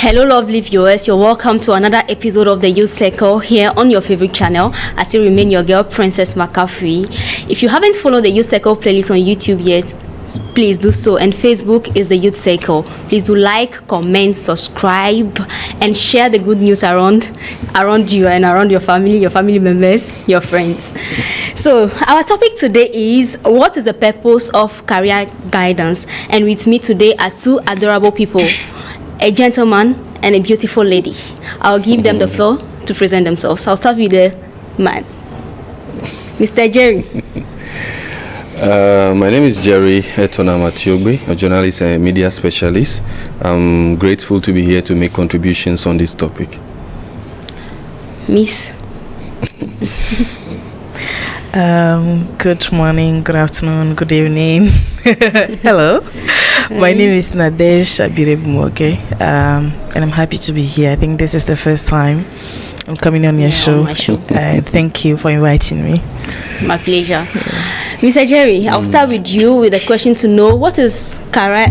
Hello lovely viewers, you're welcome to another episode of the Youth Circle here on your favorite channel. I still remain your girl Princess McCaffrey. If you haven't followed the Youth Circle playlist on YouTube yet, please do so, and Facebook is the Youth Circle. Please do like, comment, subscribe, and share the good news around you and around your family members, your friends. So our topic today is, what is the purpose of career guidance? And with me today are two adorable people, a gentleman and a beautiful lady. I'll give them the floor to present themselves. I'll start with the man, Mr. Jerry. My name is Jerry Etonamatiogbe, a journalist and media specialist. I'm grateful to be here to make contributions on this topic. Miss. Good morning, good afternoon, good evening. Hello, my name is Nadesh Abirebumoke, and I'm happy to be here. I think this is the first time I'm coming on your show. On my show. Thank you for inviting me. My pleasure. Mr. Jerry, I'll start with you with a question to know, what is career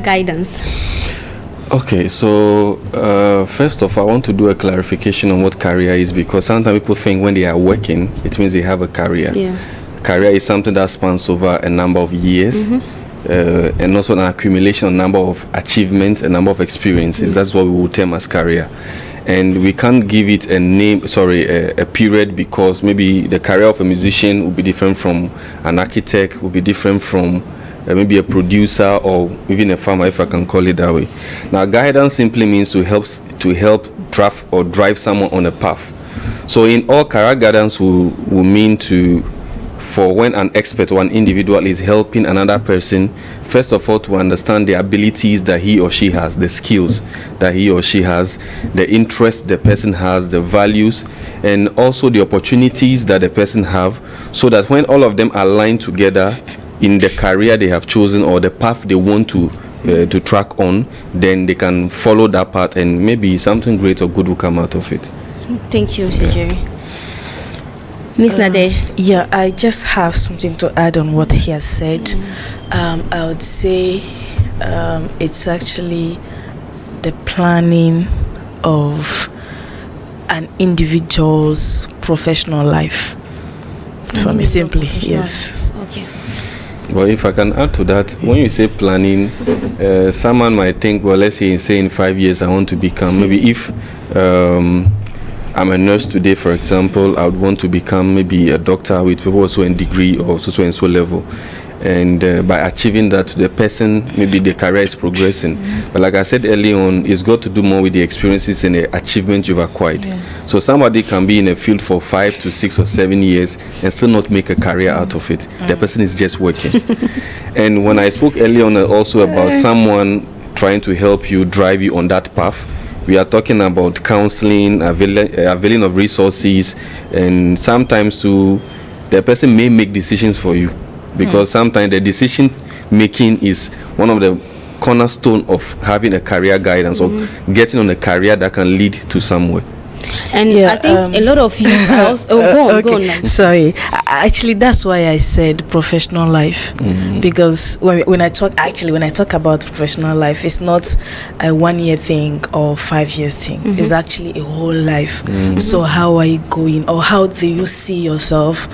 guidance? Okay, so first off, I want to do a clarification on what career is, because sometimes people think when they are working, it means they have a career. Yeah. Career is something that spans over a number of years, and also an accumulation of number of achievements, a number of experiences. That's what we would term as career. And we can't give it a name, a period, because maybe the career of a musician will be different from an architect, will be different from maybe a producer or even a farmer, if I can call it that way. Now, guidance simply means to help draft or drive someone on a path. So in all, career guidance will mean for when an expert or an individual is helping another person, first of all, to understand the abilities that he or she has, the skills that he or she has, the interest the person has, the values, and also the opportunities that the person have, so that when all of them align together in the career they have chosen or the path they want to track on, then they can follow that path, and maybe something great or good will come out of it. Thank you, Mr. Jerry. Miss Nadej. Yeah, I just have something to add on what he has said. I would say it's actually the planning of an individual's professional life. For me, simply, yes. Okay. Well, if I can add to that, when you say planning, someone might think, well, let's say in 5 years I want to become, maybe if I'm a nurse today, for example, I would want to become maybe a doctor with people also in degree or so and so level. And by achieving that, the person, maybe the career is progressing. But like I said early on, it's got to do more with the experiences and the achievements you've acquired. Yeah. So somebody can be in a field for 5 to 6 or 7 years and still not make a career out of it. The person is just working. And when I spoke early on also about someone trying to help you, drive you on that path, we are talking about counseling, availing of resources, and sometimes the person may make decisions for you, because sometimes the decision making is one of the cornerstone of having a career guidance or getting on a career that can lead to somewhere. And I think a lot of you are also, go on now. Sorry, actually that's why I said professional life, because when I talk about professional life, it's not a 1 year thing or 5 years thing. It's actually a whole life. So how are you going, or how do you see yourself,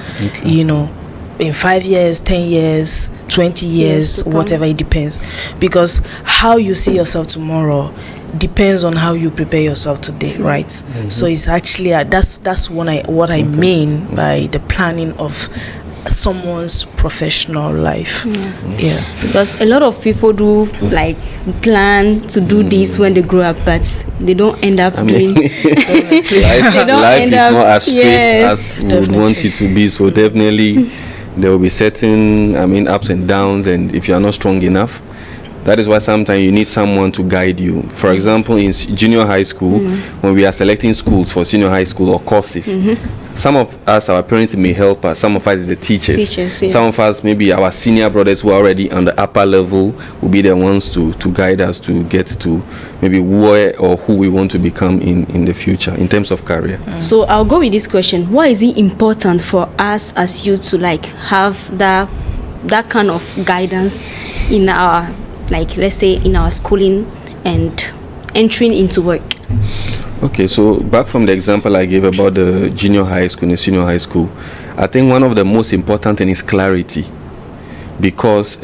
in 5 years, 10 years, 20 years, whatever, it depends. Because how you see yourself tomorrow depends on how you prepare yourself today, right? So it's actually that's what I mean by the planning of someone's professional life. Yeah. Because a lot of people do plan to do this when they grow up, but they don't end up doing. Life is not as straight as we would want it to be. So definitely there will be certain ups and downs, and if you are not strong enough, that is why sometimes you need someone to guide you. For example, in junior high school, when we are selecting schools for senior high school or courses, some of us, our parents may help us. Some of us is the teachers. Yeah. Some of us, maybe our senior brothers who are already on the upper level, will be the ones to guide us to get to maybe where or who we want to become in the future in terms of career. So I'll go with this question. Why is it important for us as youth to have that kind of guidance in our, let's say, in our schooling and entering into work? Okay, so back from the example I gave about the junior high school and the senior high school, I think one of the most important things is clarity. Because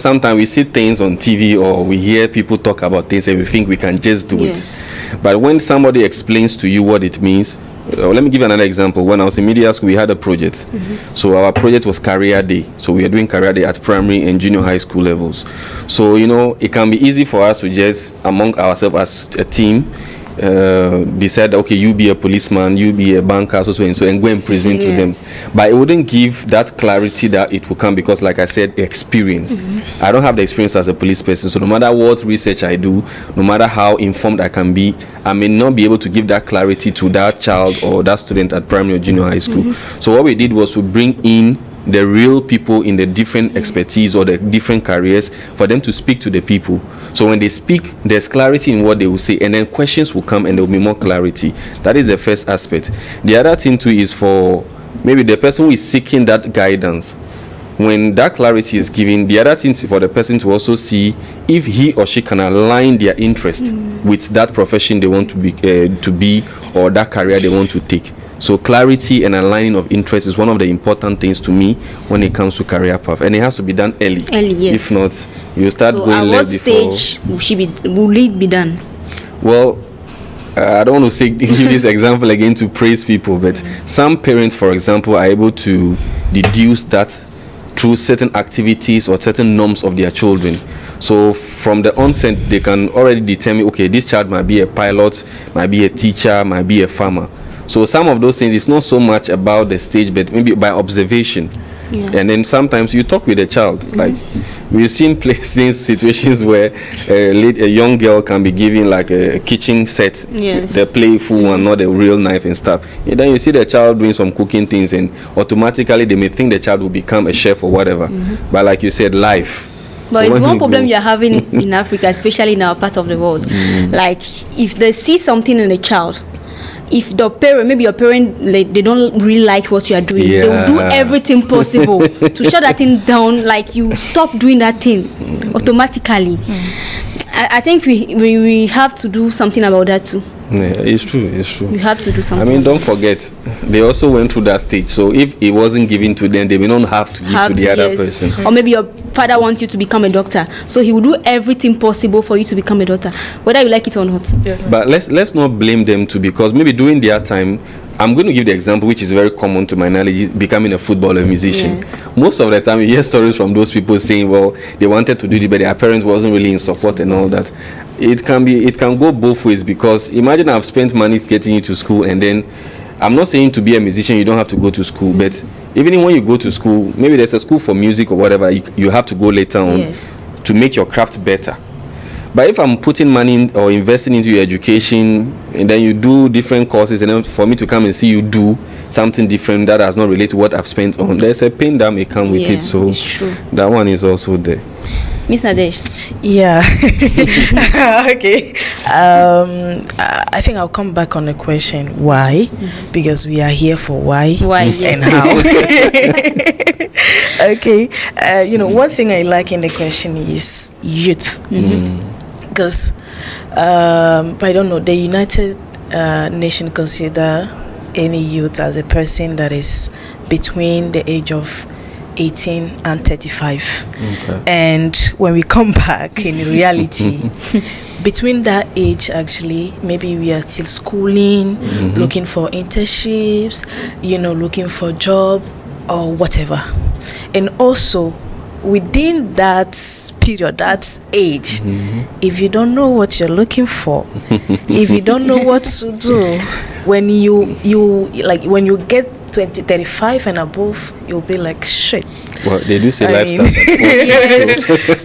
sometimes we see things on TV or we hear people talk about things and we think we can just do it. But when somebody explains to you what it means, let me give you another example. When I was in media school, we had a project. So our project was career day. So we are doing career day at primary and junior high school levels. So it can be easy for us to just among ourselves as a team decide, okay, you be a policeman, you be a banker, so and go and present to them. But it wouldn't give that clarity that it will come because, like I said, experience. I don't have the experience as a police person, so no matter what research I do, no matter how informed I can be, I may not be able to give that clarity to that child or that student at primary or junior high school. So what we did was to bring in the real people in the different expertise or the different careers for them to speak to the people. So when they speak, there's clarity in what they will say, and then questions will come and there will be more clarity. That is the first aspect. The other thing too is for maybe the person who is seeking that guidance. When that clarity is given, the other thing is for the person to also see if he or she can align their interest with that profession they want to be or that career they want to take. So clarity and aligning of interest is one of the important things to me when it comes to career path, and it has to be done early. Yes. If not, you start going left before. At what stage will it be done? Well, I don't want to give this example again to praise people, but some parents, for example, are able to deduce that through certain activities or certain norms of their children. So from the onset, they can already determine, okay, this child might be a pilot, might be a teacher, might be a farmer. So some of those things, it's not so much about the stage, but maybe by observation. And then sometimes you talk with a child. Like we've seen situations where a young girl can be given like a kitchen set, the playful one, not a real knife and stuff. And then you see the child doing some cooking things, and automatically they may think the child will become a chef or whatever. But like you said, life. But so it's one problem you're having in Africa, especially in our part of the world. Like if they see something in a child, if the parent, maybe your parent, they don't really like what you are doing, they will do everything possible to shut that thing down. Like you stop doing that thing automatically. I think we have to do something about that too. Yeah, it's true. You have to do something. I mean, don't forget, they also went through that stage. So if it wasn't given to them, they may not have to give to the other person. Or maybe your father wants you to become a doctor, so he will do everything possible for you to become a doctor, whether you like it or not. But let's not blame them too, because maybe during their time, I'm going to give the example which is very common to my knowledge, becoming a footballer, musician. Most of the time you hear stories from those people saying, well, they wanted to do it, but their parents wasn't really in support and all that. It can go both ways, because imagine I've spent money getting you to school, and then I'm not saying to be a musician you don't have to go to school, but even when you go to school, maybe there's a school for music or whatever, you have to go later on to make your craft better. But if I'm putting money or investing into your education, and then you do different courses, and then for me to come and see you do something different that does not relate to what I've spent on, there's a pain that may come with it. So it's true. That one is also there. Miss Nadesh. Yeah. Okay. I think I'll come back on the question why, because we are here for why and how. Okay. One thing I like in the question is youth, because I don't know, the United Nations consider any youth as a person that is between the age of 18 and 35. And when we come back in reality, between that age, actually, maybe we are still schooling, looking for internships, looking for job or whatever. And also within that period, that age, if you don't know what you're looking for, if you don't know what to do, when you get 35 and above, you'll be like, shit. Well, they do say lifestyle.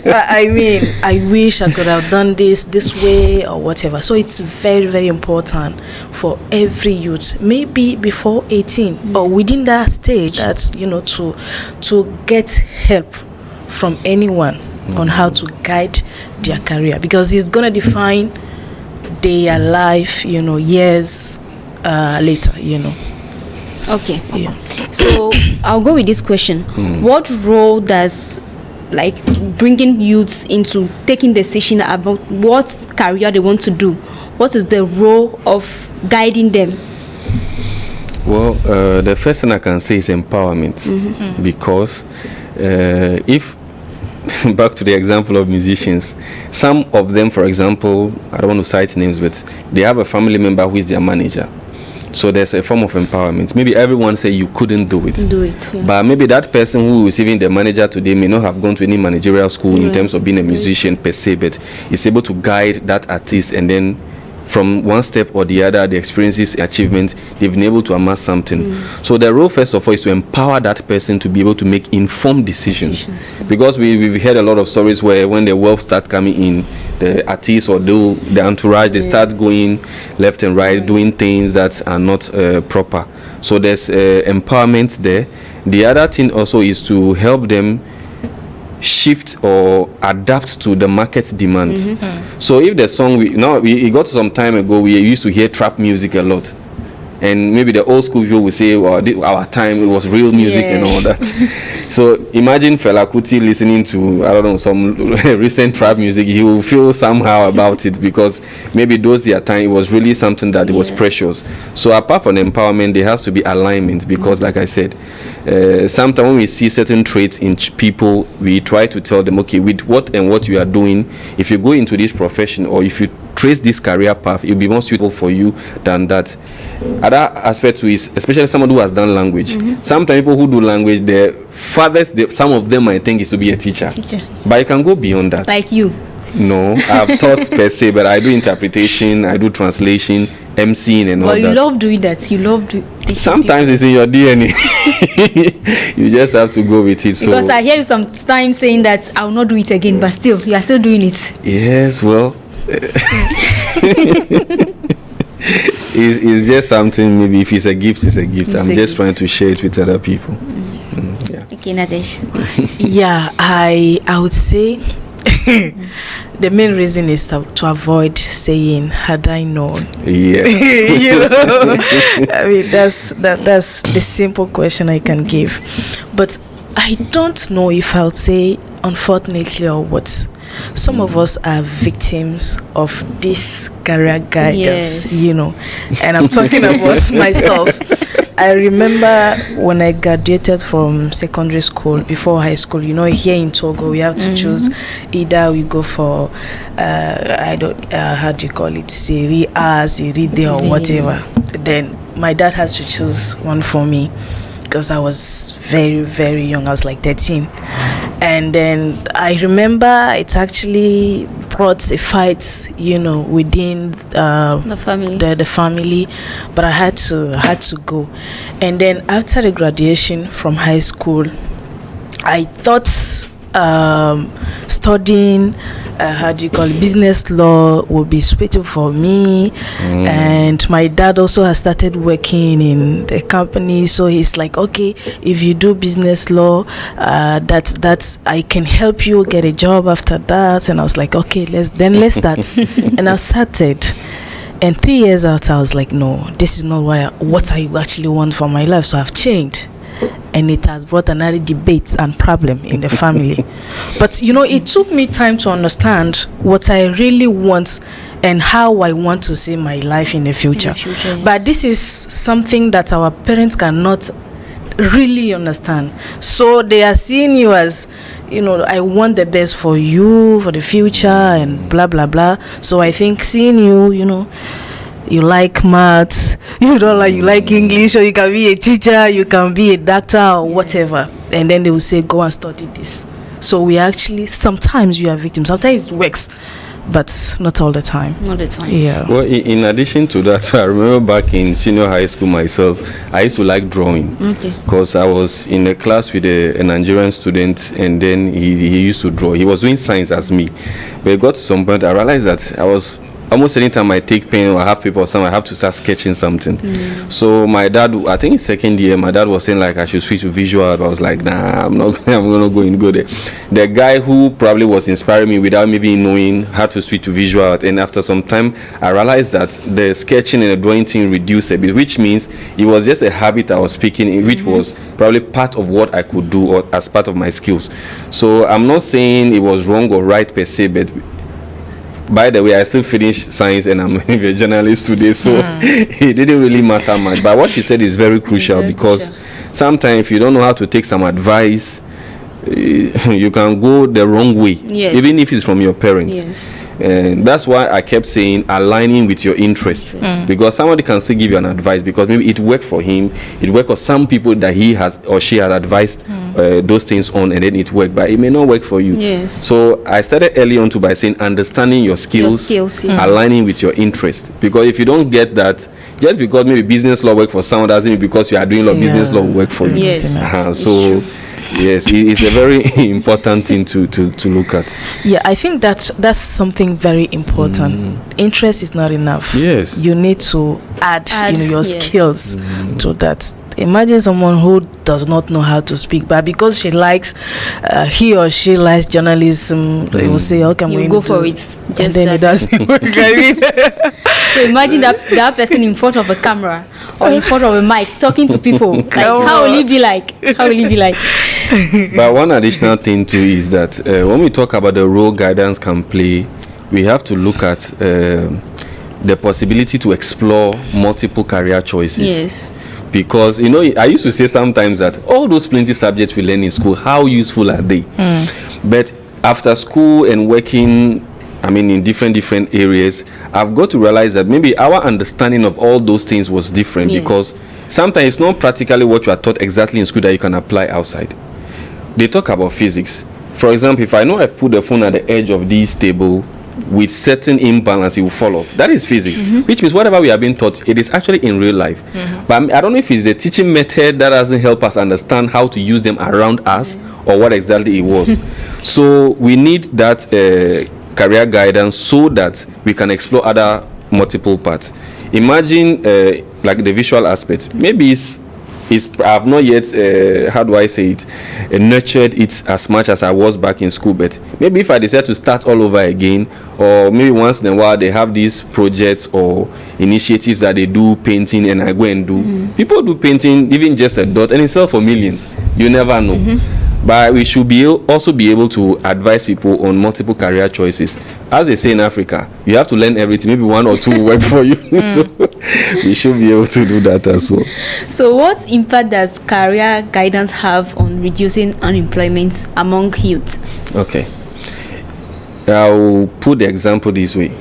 I mean, I wish I could have done this way or whatever. So it's very, very important for every youth, maybe before 18 or within that stage, that's to get help from anyone on how to guide their career, because it's gonna define their life, years later, Okay. Yeah. So I'll go with this question. What role does like bringing youths into taking decision about what career they want to do? What is the role of guiding them? Well, the first thing I can say is empowerment, because if back to the example of musicians, some of them, for example, I don't want to cite names, but they have a family member who is their manager. So there's a form of empowerment. Maybe everyone say you couldn't do it. But maybe that person who is even the manager today may not have gone to any managerial school in terms of being a musician per se, but is able to guide that artist, and then from one step or the other, the experiences, achievements, they've been able to amass something. So the role, first of all, is to empower that person to be able to make informed decisions. Because we've heard a lot of stories where when the wealth start coming in, the artists or the entourage, they start going left and right, doing things that are not proper. So there's empowerment there. The other thing also is to help them shift or adapt to the market demand. So if the song we got some time ago, we used to hear trap music a lot, and maybe the old school people will say, well, our time it was real music and all that. So imagine Fela Kuti listening to, I don't know, some recent trap music. He will feel somehow about it, because maybe those their time it was really something that it was precious. So apart from empowerment, there has to be alignment, because like I said, sometimes when we see certain traits in people, we try to tell them, okay, with what you are doing, if you go into this profession or if you trace this career path, it will be more suitable for you than that. Other aspect is, especially someone who has done language. Sometimes people who do language, their fathers, some of them might think is to be a teacher. But you can go beyond that. Like you? No, I've taught per se, but I do interpretation, I do translation, MCing and all that. But you love doing that. You love teaching. Sometimes it's in your DNA. You just have to go with it. Because I hear you sometimes saying that I will not do it again, but still, you are still doing it. Yes, well, it's just something. Maybe if it's a gift, it's a gift. I'm just trying to share it with other people. Okay, Nadesh. Yeah, I would say the main reason is to avoid saying "had I known." Yeah. You know, I mean that's the simple question I can give, but I don't know if I would say unfortunately or what. Some of us are victims of this career guidance, you know, and I'm talking about myself. I remember when I graduated from secondary school, before high school, you know, here in Togo, we have to choose either we go for, how do you call it, Siri A, Siri D, or whatever. Then my dad has to choose one for me, because I was very, very young. I was like 13. And then I remember it actually brought a fight, you know, within the family. But I had to go. And then after the graduation from high school, I thought studying business law would be suitable for me. And my dad also has started working in the company, so he's like, okay, if you do business law, that's I can help you get a job after that. And I was like, okay, let's start. And I started. And 3 years out, I was like, no, this is not what I actually want for my life. So I've changed. And it has brought another debate and problem in the family. But, you know, it took me time to understand what I really want and how I want to see my life in the future. Yes. But this is something that our parents cannot really understand. So they are seeing you as, you know, I want the best for you, for the future, and blah, blah, blah. So I think seeing you, you know, you like maths, you like English, or you can be a teacher, you can be a doctor or whatever, and then they will say go and study this. So we actually, sometimes you are victims, sometimes it works, but not all the time. Not the time. Yeah. Well, in addition to that, I remember back in senior high school myself, I used to like drawing. Okay. Because I was in a class with a Nigerian student, and then he used to draw. He was doing science as me. But it got to some point, I realized that I was almost anytime I take pen or I have paper or something, I have to start sketching something. So my dad, I think in second year, my dad was saying like I should switch to visual. I was like, nah, I'm not going to go there. The guy who probably was inspiring me without me even knowing how to switch to visual, and after some time, I realized that the sketching and the drawing thing reduced a bit, which means it was just a habit I was speaking in, which was probably part of what I could do or as part of my skills. So I'm not saying it was wrong or right per se, but by the way, I still finished science and I'm a journalist today, so it didn't really matter much. But what she said is very crucial, because sometimes if you don't know how to take some advice, you can go the wrong way, even if it's from your parents. And that's why I kept saying aligning with your interest, because somebody can still give you an advice because maybe it worked for him, it worked for some people that he has or she had advised those things on, and then it worked, but it may not work for you. So I started early on by saying understanding your skills, aligning with your interest, because if you don't get that, just because maybe business law work for someone doesn't mean because you are doing law, business law will work for you. So yes, it's a very important thing to look at. Yeah, I think that's something very important. Interest is not enough. Yes, you need to add your skills to that. Imagine someone who does not know how to speak, but because he or she likes journalism, they will say, "Okay, I'm go for it." And then it doesn't work. So imagine that person in front of a camera or in front of a mic talking to people. Like, how will he be like? But one additional thing too is that when we talk about the role guidance can play, we have to look at the possibility to explore multiple career choices. Yes. Because I used to say sometimes that all those plenty subjects we learn in school, how useful are they? But after school and working, in different areas, I've got to realize that maybe our understanding of all those things was different, because sometimes it's not practically what you are taught exactly in school that you can apply outside. They talk about physics. For example, if I know I've put the phone at the edge of this table with certain imbalance, it will fall off. That is physics, which means whatever we have been taught, it is actually in real life. But I don't know if it's the teaching method that doesn't help us understand how to use them around us, or what exactly it was. So we need that career guidance so that we can explore other multiple paths. Imagine like the visual aspect. Maybe I have not yet nurtured it as much as I was back in school, but maybe if I decide to start all over again, or maybe once in a while they have these projects or initiatives that they do painting and I go and do. People do painting, even just a dot, and it sells for millions. You never know. But we should also be able to advise people on multiple career choices. As they say in Africa, you have to learn everything. Maybe one or two will work for you. So we should be able to do that as well. So what impact does career guidance have on reducing unemployment among youth? Okay. I'll put the example this way.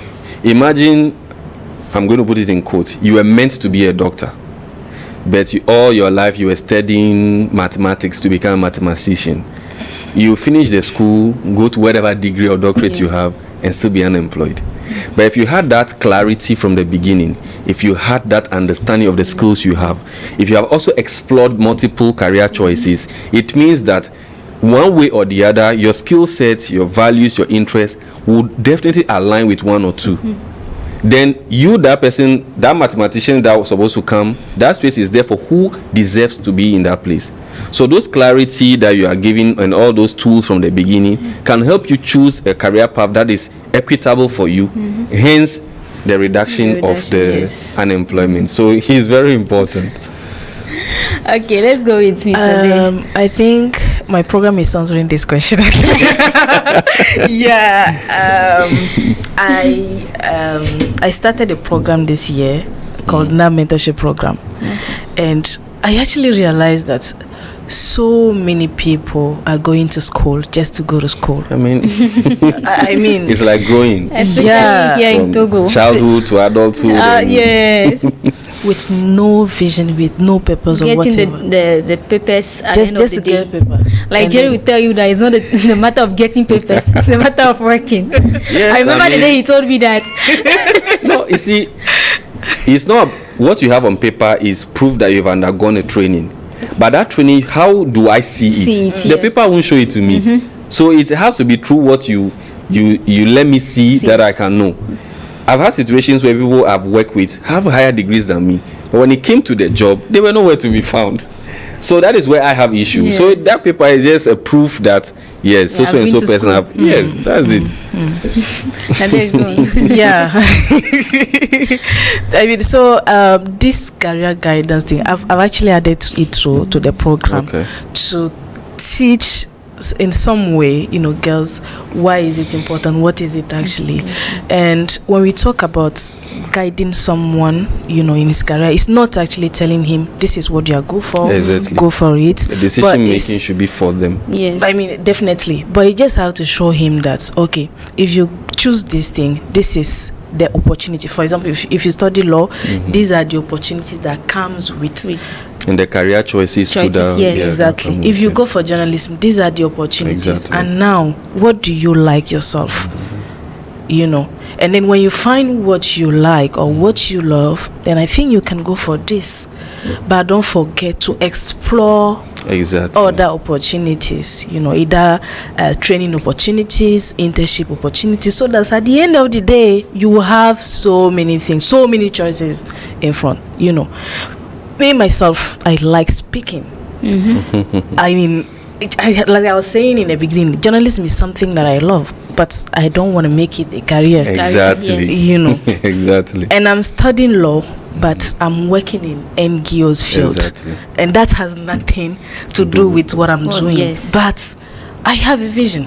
Imagine, I'm going to put it in quotes, you were meant to be a doctor, but all your life you were studying mathematics to become a mathematician. You finish the school, go to whatever degree or doctorate you have, and still be unemployed. But if you had that clarity from the beginning, if you had that understanding of the skills you have, if you have also explored multiple career choices, it means that one way or the other, your skill sets, your values, your interests would definitely align with one or two. Then you, that person, that mathematician that was supposed to come, that space is there for who deserves to be in that place. So those clarity that you are giving and all those tools from the beginning can help you choose a career path that is equitable for you. Hence the reduction of the unemployment. So he's very important. Okay, let's go with Mr. Desh. I think my program is answering this question. I started a program this year called NAB Mentorship Program, and I actually realized that so many people are going to school just to go to school. I mean, it's like growing, especially here in Togo, childhood to adulthood. Yes. With no vision, with no purpose or whatever. Getting the papers at just the end of the to day. get paper. Like Jerry will tell you that it's not the matter of getting papers, it's the matter of working. Yes, I remember the day he told me that. No, you see, it's not what you have on paper is proof that you've undergone a training. But that training, how do I see it? The paper won't show it to me. So it has to be through what you let me see that I can know. I've had situations where people I've worked with have higher degrees than me, but when it came to the job, they were nowhere to be found. So that is where I have issues. Yes. So that paper is just a proof that yes, so and so person have yes, that's it. And there you go. Yeah. I mean, so this career guidance thing, I've actually added it to the program to teach in some way, girls, why is it important, what is it actually. And when we talk about guiding someone, in his career, it's not actually telling him this is what you are good for, go for it. The decision making should be for them. Yes, I mean, definitely, but you just have to show him that, okay, if you choose this thing, this is the opportunity. For example, if you study law, these are the opportunities that comes with and the career choices to the, yes, exactly. If you go for journalism, these are the opportunities. Exactly. And now, what do you like yourself? And then when you find what you like or what you love, then I think you can go for this. But don't forget to explore other opportunities, either training opportunities, internship opportunities, so that at the end of the day, you will have so many things, so many choices in front. Me, myself, I like speaking. I mean, like I was saying in the beginning, journalism is something that I love, but I don't want to make it a career. Exactly. Exactly. And I'm studying law, but I'm working in NGO's field. Exactly. And that has nothing to do with what I'm doing. Yes. But I have a vision.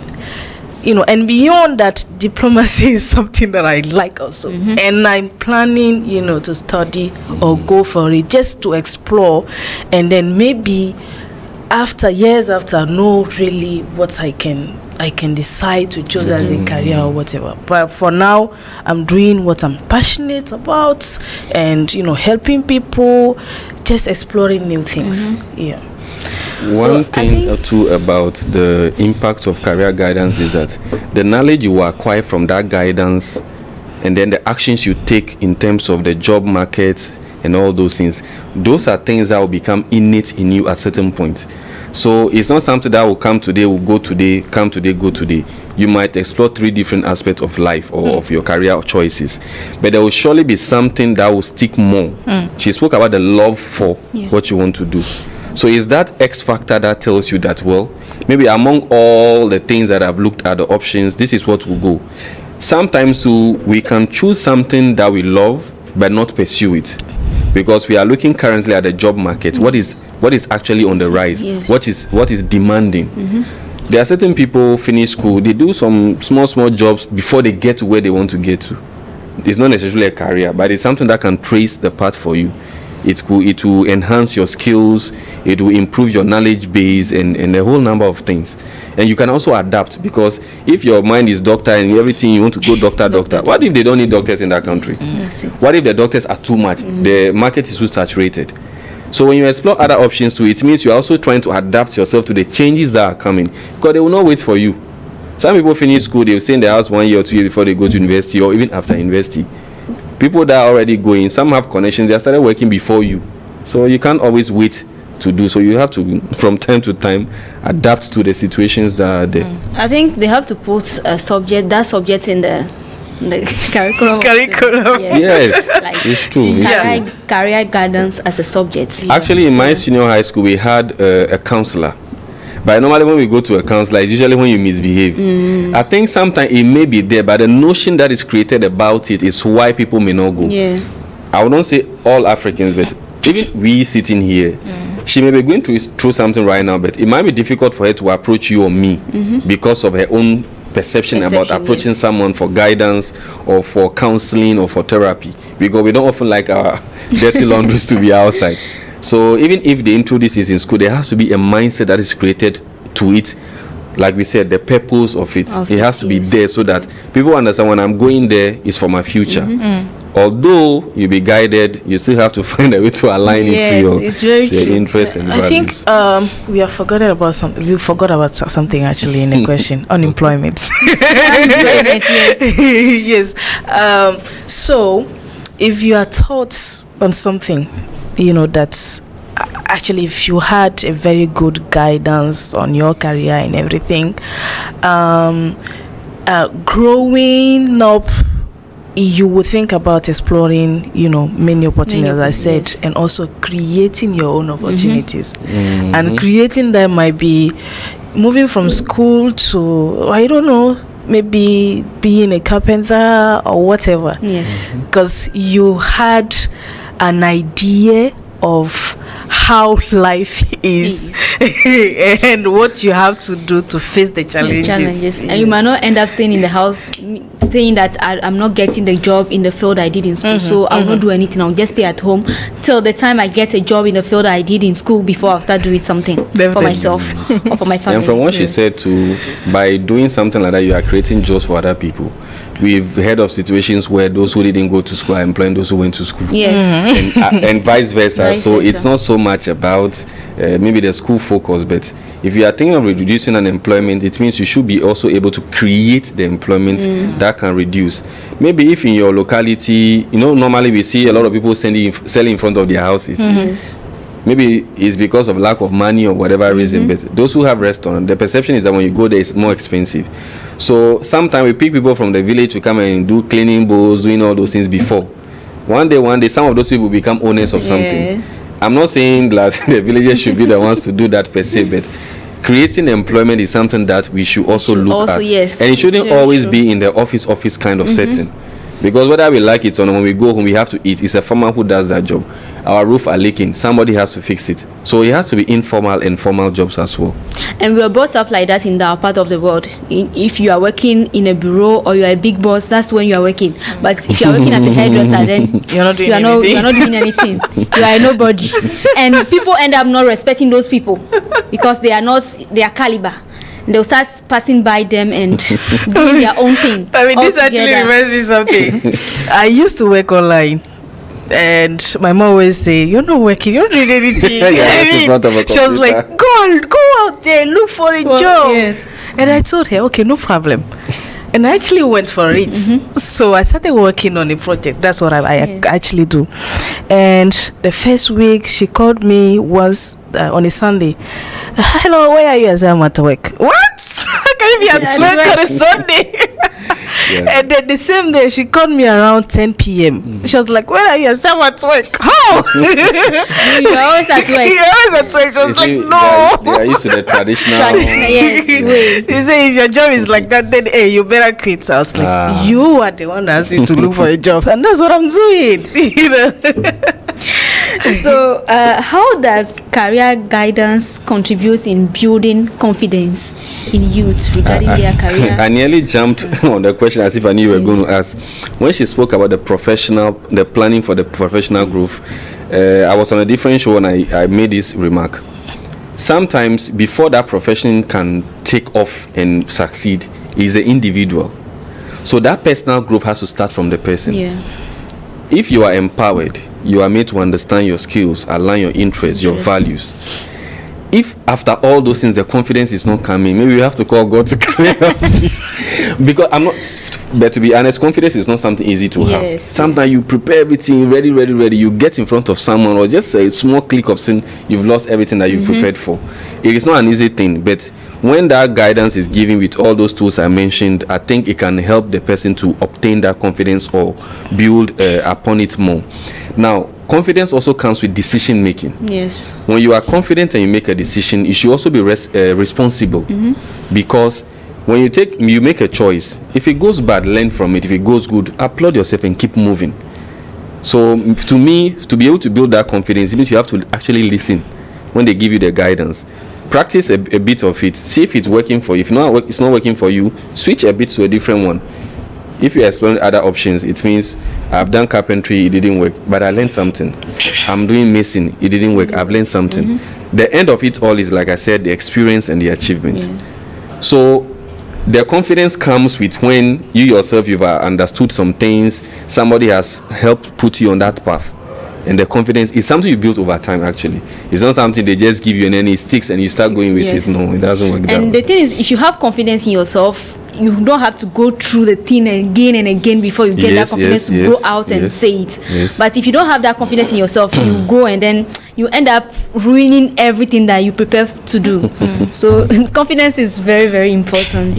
And beyond that, diplomacy is something that I like also. And I'm planning, to study or go for it just to explore, and then maybe years after, know really what I can decide to choose as a career or whatever. But for now, I'm doing what I'm passionate about, and helping people, just exploring new things. Yeah. One thing or two about the impact of career guidance is that the knowledge you acquire from that guidance, and then the actions you take in terms of the job market and all those things, those are things that will become innate in you at certain point. So it's not something that will come today, will go today, come today, go today. You might explore 3 different aspects of life or of your career choices, but there will surely be something that will stick more. She spoke about the love for what you want to do. So is that X factor that tells you that, well, maybe among all the things that I've looked at, the options, this is what will go. Sometimes we can choose something that we love but not pursue it, because we are looking currently at the job market. What is actually on the rise? What is demanding? There are certain people finish school, they do some small jobs before they get to where they want to get to. It's not necessarily a career, but it's something that can trace the path for you. It will enhance your skills, it will improve your knowledge base, and a whole number of things. And you can also adapt, because if your mind is doctor and everything, you want to go doctor. What if they don't need doctors in that country? What if the doctors are too much? The market is too saturated. So when you explore other options too, it means you're also trying to adapt yourself to the changes that are coming, because they will not wait for you. Some people finish school, they will stay in their house 1 year or 2 years before they go to university, or even after university. People that are already going, some have connections, they have started working before you. So you can't always wait to do. So you have to, from time to time, adapt to the situations that are there. I think they have to put that subject in the curriculum. Yes, like it's true. Career guidance as a subject. Actually, in my senior high school, we had a counselor. But normally when we go to a counselor, it's usually when you misbehave. I think sometimes it may be there, but the notion that is created about it is why people may not go. I would not say all Africans, but even we sitting here, she may be going through something right now, but it might be difficult for her to approach you or me because of her own perception about approaching someone for guidance or for counseling or for therapy, because we don't often like our dirty laundries to be outside. So even if they introduce this in school, there has to be a mindset that is created to it. Like we said, the purpose of it, it has to be there, so that people understand when I'm going there, it's for my future. Although you be guided, you still have to find a way to align it to your interests and values. I think we forgot about something actually in the question. Unemployment. Yes. So if you are taught on something, that's actually, if you had a very good guidance on your career and everything, growing up you would think about exploring, many opportunities, as I said, and also creating your own opportunities. And creating that might be moving from school to, I don't know, maybe being a carpenter or whatever. Yes. Because you had an idea of how life is and what you have to do to face the challenges. Yes. And you might not end up staying in the house saying that I'm not getting the job in the field I did in school, so I'll not do anything. I'll just stay at home till the time I get a job in the field I did in school before I'll start doing something for myself or for my family. And from what she said too, by doing something like that, you are creating jobs for other people. We've heard of situations where those who didn't go to school are employing those who went to school. Yes. And vice versa. It's not so much about maybe the school focus, but if you are thinking of reducing unemployment, it means you should be also able to create the employment that can reduce. Maybe if in your locality, normally we see a lot of people selling in front of their houses. Maybe it's because of lack of money or whatever reason, but those who have restaurants, the perception is that when you go there, it's more expensive. So sometimes we pick people from the village to come and do cleaning bowls, doing all those things before. One day, some of those people become owners of something. I'm not saying that the villagers should be the ones to do that per se, but creating employment is something that we should also look at. Yes, and it shouldn't always be in the office kind of setting. Because whether we like it or not, when we go home, we have to eat. It's a farmer who does that job. Our roof are leaking. Somebody has to fix it. So it has to be informal and formal jobs as well. And we are brought up like that in our part of the world. If you are working in a bureau or you are a big boss, that's when you are working. But if you are working as a hairdresser, then you're not doing anything. You are a nobody. And people end up not respecting those people because they are not their caliber. They'll start passing by them and doing their own thing. I mean, this actually reminds me something. I used to work online, and my mom always say, "You're not working. You're not doing anything." She was like, "Go out there, look for a job." Yes. And I told her, "Okay, no problem." And I actually went for it. So I started working on a project. That's what I actually do. And the first week, she called me once on a Sunday. "Hello, where are you?" I said, "I'm at work." "What? How can you be at work on a Sunday?" And then the same day, she called me around 10 p.m. She was like, "Where are you?" I said, "I'm at work." "How?" You're always at work. You're always at work. She was like, "No." They are used to the traditional. Yes, They say if your job is like that, then hey, you better quit. I was like, you are the one that asked me to look for a job, and that's what I'm doing. So, how does career guidance contribute in building confidence in youth regarding their career? I nearly jumped on the question as if I knew you were going to ask. When she spoke about the planning for the professional growth, I was on a different show and I made this remark. Sometimes before that profession can take off and succeed is the individual. So that personal growth has to start from the person. If you are empowered, you are made to understand your skills, align your interests, your values. If after all those things the confidence is not coming, maybe you have to call God to come help. Because but to be honest, confidence is not something easy to have. Sometimes you prepare everything ready, you get in front of someone or just a small click of saying you've lost everything that you prepared for. It is not an easy thing, but when that guidance is given with all those tools I mentioned, I think it can help the person to obtain that confidence or build upon it more. Now, confidence also comes with decision making. Yes. When you are confident and you make a decision, you should also be responsible. Because when you make a choice, if it goes bad, learn from it. If it goes good, applaud yourself and keep moving. So to me, to be able to build that confidence, it means you have to actually listen when they give you the guidance. Practice a bit of it. See if it's working for you. If it's not working for you, switch a bit to a different one. If you explore other options, it means I've done carpentry, it didn't work, but I learned something. I'm doing mason, it didn't work, I've learned something. The end of it all is, like I said, the experience and the achievement. So the confidence comes with when you yourself, you've understood some things, somebody has helped put you on that path. And the confidence is something you build over time, actually. It's not something they just give you and then it sticks and you start going with it. No, it doesn't work that way. And the thing is, if you have confidence in yourself, you don't have to go through the thing again and again before you get that confidence to go out and say it. But if you don't have that confidence in yourself, you go and then you end up ruining everything that you prepare to do. So confidence is very, very important.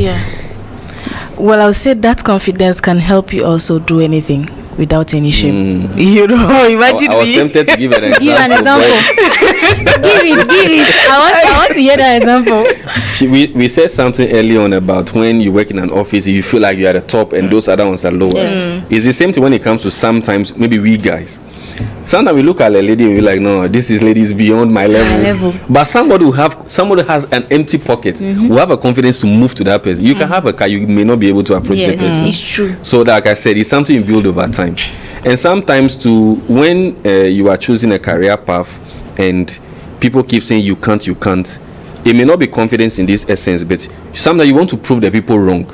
Well, I would say that confidence can help you also do anything without any shame. You know, imagine I was tempted to give an example. Give an example. Give it. I want to hear that example. We said something early on about when you work in an office, you feel like you're at the top and those other ones are lower. It's the same thing when it comes to sometimes maybe we guys. Sometimes we look at a lady and we're like, no, this lady is beyond my level. But somebody has an empty pocket, who have a confidence to move to that person. You can have a car, you may not be able to approach the person. Yes, it's true. So like I said, it's something you build over time. And sometimes when you are choosing a career path and people keep saying you can't, it may not be confidence in this essence, but sometimes you want to prove the people wrong.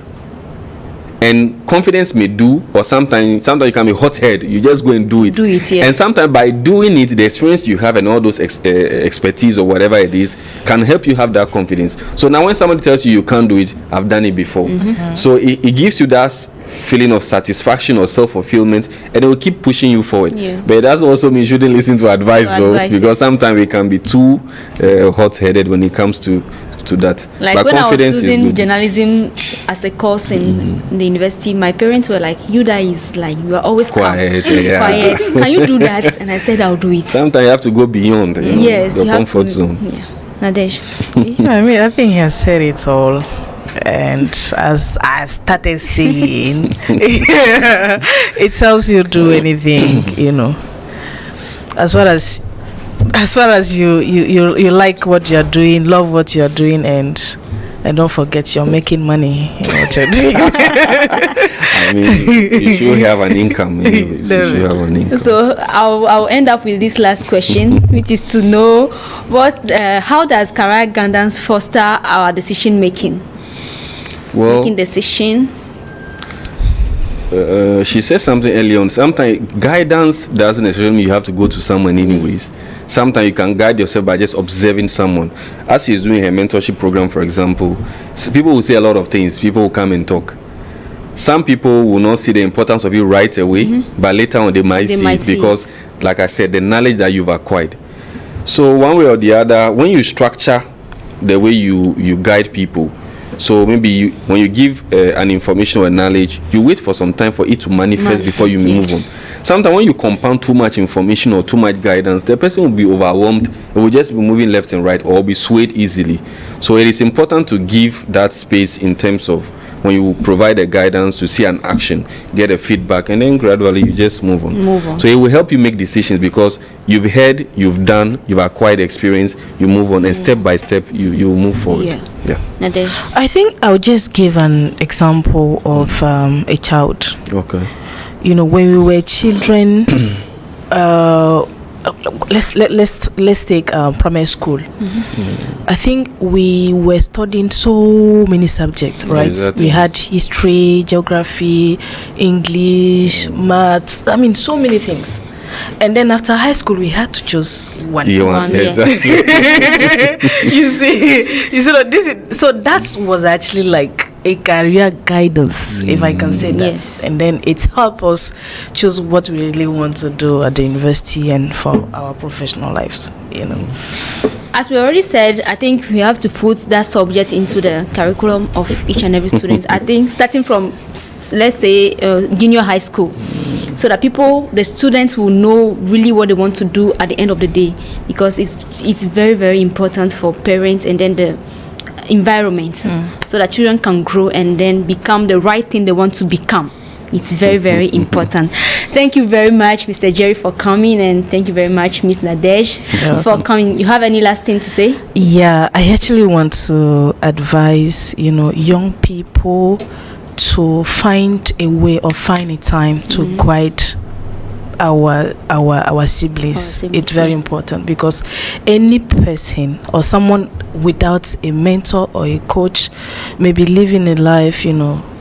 And confidence may do, or sometimes you can be hot-head. You just go and do it. And sometimes by doing it, the experience you have and all those expertise or whatever it is can help you have that confidence. So now when somebody tells you can't do it, I've done it before. So it gives you that feeling of satisfaction or self-fulfillment, and it will keep pushing you forward. But it doesn't also mean you shouldn't listen to advice, because sometimes we can be too hot-headed when it comes to that. Like but when I was choosing journalism as a course in the university, my parents were like, you guys, like, you are always quiet. Quiet. Can you do that? And I said, I'll do it. Sometimes you have to go beyond your comfort zone. Nadesh. I mean, I think he has said it all. And as I started saying, it helps you do anything, you know. As far as you like what you're doing, love what you're doing, and don't forget you're making money in what you're doing. I mean, you should have an income. So I'll end up with this last question, which is to know how does career guidance foster our decision making? Making decision. She said something early on. Sometimes guidance doesn't necessarily mean you have to go to someone anyways. Sometimes you can guide yourself by just observing someone. As she's doing her mentorship program, for example, people will say a lot of things. People will come and talk. Some people will not see the importance of you right away, but later on they might see it because, like I said, the knowledge that you've acquired. So one way or the other, when you structure the way you guide people, so maybe when you give an information or knowledge, you wait for some time for it to manifest before you move on. Sometimes when you compound too much information or too much guidance, the person will be overwhelmed. It will just be moving left and right or be swayed easily. So it is important to give that space in terms of when you provide the guidance to see an action, get a feedback, and then gradually you just move on. So it will help you make decisions because you've heard, you've done, you've acquired experience, you move on, and step by step you move forward. I think I'll just give an example of a child. Okay. You know, when we were children, let's take primary school. I think we were studying so many subjects, right? Exactly. We had history, geography, English, maths. I mean, so many things. And then after high school, we had to choose one. Exactly. You see, so that was actually like a career guidance, if I can say that. Yes. And then it helped us choose what we really want to do at the university and for our professional lives, you know. As we already said, I think we have to put that subject into the curriculum of each and every student. I think starting from, let's say, junior high school, so that the students will know really what they want to do at the end of the day, because it's very, very important for parents and then the environment, so that children can grow and then become the right thing they want to become. It's very, very important. Thank you very much, Mr. Jerry, for coming, and thank you very much, Miss Nadesh, for coming. You have any last thing to say? Yeah, I actually want to advise, young people to find a way or find a time to guide our siblings. It's very important, because any person or someone without a mentor or a coach may be living a life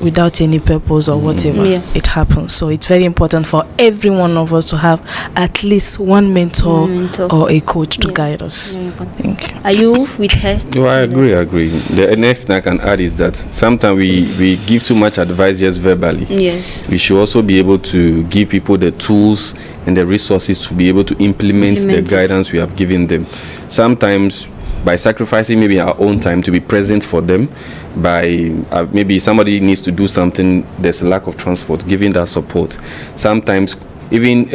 without any purpose or whatever. It happens. So it's very important for every one of us to have at least one mentor or a coach to guide us. Thank you. Are you with her? No, I agree. The next thing I can add is that sometimes we give too much advice just verbally. Yes. We should also be able to give people the tools and the resources to be able to implement the guidance we have given them. Sometimes by sacrificing maybe our own time to be present for them, by maybe somebody needs to do something, there's a lack of transport, giving that support. Sometimes even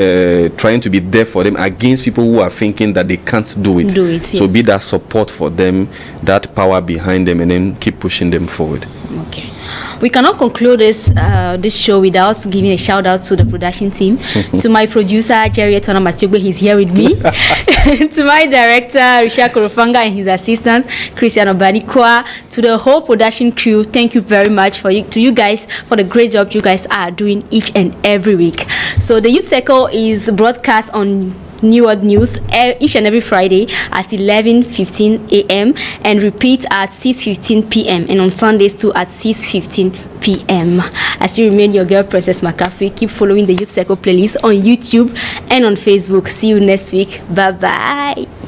trying to be there for them against people who are thinking that they can't do it. So be that support for them, that power behind them, and then keep pushing them forward. Okay. We cannot conclude this show without giving a shout out to the production team, to my producer Jerry Etona Matugbe, he's here with me, to my director Richard Korofanga and his assistants Christian Obanikwa, to the whole production crew. Thank you very much to you guys for the great job you guys are doing each and every week. So the Youth Circle is broadcast on New World News each and every Friday at 11:15 a.m. and repeat at 6:15 p.m. and on Sundays too at 6:15 p.m. As you remain your girl Princess McAfee, keep following the Youth Circle playlist on YouTube and on Facebook. See you next week. Bye bye.